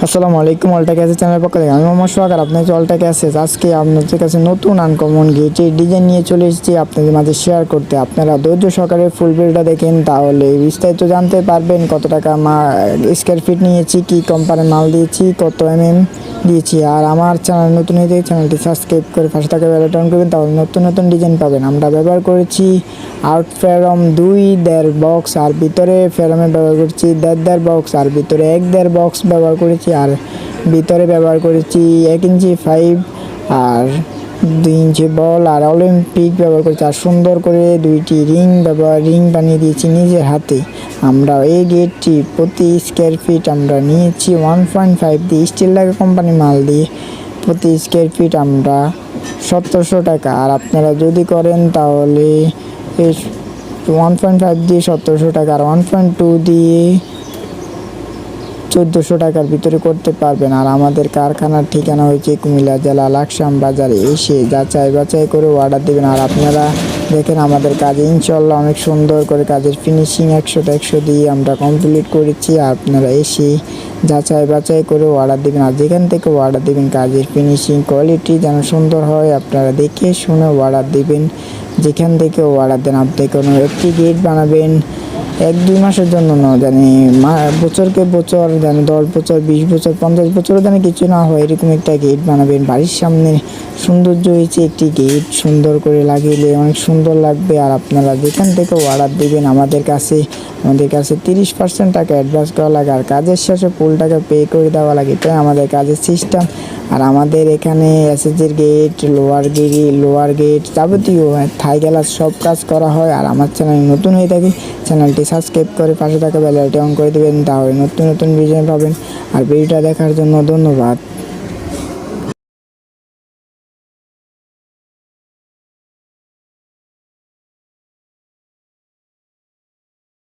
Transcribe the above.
আসসালামু আলাইকুম। অলটা ক্যাসেজ চ্যানেলের পক্ষ থেকে আমি মোহাম্মদ সোহাগ আর আপনার অলটা ক্যাসেজ। আজকে আপনাদের কাছে নতুন আনকমন গেটের ডিজাইন নিয়ে চলে এসেছি আপনাদের মাঝে শেয়ার করতে। আপনারা ধৈর্য সহকারে ফুল ভিডিওটা দেখেন, তাহলে বিস্তারিত জানতে পারবেন কত টাকা স্কোয়ার ফিট নিয়েছি, কী কোম্পানির মাল দিয়েছি, কত দিয়েছি। আর আমার চ্যানেল নতুন হয়ে যায়, চ্যানেলটি সাবস্ক্রাইব করে পাশে থাকা বেল আইকন করবেন, তাহলে নতুন নতুন ডিজাইন পাবেন। আমরা ব্যবহার করেছি আউট ফেরম 2.5 বক্স, আর ভিতরে ফেরমে ব্যবহার করেছি 1.5 বক্স, আর ভিতরে 1.5 বক্স ব্যবহার করেছি, আর ভিতরে ব্যবহার করেছি 1 ইঞ্চি 5 আর 2 ইঞ্চি বল আর অলিম্পিক ব্যবহার করেছি। আর সুন্দর করে দুইটি রিং বানিয়ে দিয়েছি নিজের হাতে। আমরা এই গেটটি প্রতি স্কোয়ার ফিট আমরা নিয়েছি 1.5 দিয়ে, স্টিল লাগা কোম্পানি মাল দিয়ে প্রতি স্কোয়ার ফিট আমরা 1700 টাকা। আর আপনারা যদি করেন তাহলে 1.5 দিয়ে 1700 টাকা আর 1.2 দিয়ে 1400 টাকার ভিতরে করতে পারবেন। আর আমাদের কারখানার ঠিকানা হয়েছে কুমিল্লা জেলা লাকসাম বাজারে। এসে যাচাই বাছাই করে অর্ডার দেবেন। আর আপনারা দেখেন আমাদের কাজে ইনশাল্লাহ অনেক সুন্দর করে কাজের ফিনিশিং 100 দিয়ে আমরা কমপ্লিট করেছি। আর আপনারা এসে যাচাই বাছাই করে অর্ডার দেবেন। আর যেখান থেকে অর্ডার দেবেন কাজের ফিনিশিং কোয়ালিটি যেন সুন্দর হয়, আপনারা দেখে শুনে অর্ডার দেবেন। যেখান থেকে অর্ডার দেন, আপনি কোনো একটি গেট বানাবেন 1-2 মাসের জন্য না, জানি বছরকে বছর, জানি 10 বছর 20 বছর 50 বছরও জানি কিছু না হয়, এরকম একটা গেট বানাবেন। বাড়ির সামনে সৌন্দর্য হয়েছে একটি গেট, সুন্দর করে লাগিয়ে অনেক সুন্দর লাগবে। আর আপনারা যেখান থেকে অর্ডার দেবেন আমাদের কাছে 30% টাকা অ্যাডভান্স করা লাগে, আর কাজের শেষে ফুল টাকা পে করে দেওয়া লাগে। এটাই আমাদের কাজের সিস্টেম। আর আমাদের এখানে এসএসজির গেট, লোয়ার গেট যাবতীয় থাই গ্লাস সব কাজ করা হয়। আর আমার চ্যানেল নতুন হয়ে থাকে, চ্যানেলটি সাবস্ক্রাইব করে পাশে থাকা বেল আইকন অন করে দেবেন, তাহলে নতুন নতুন ভিডিও পাবেন। আর ভিডিওটা দেখার জন্য ধন্যবাদ।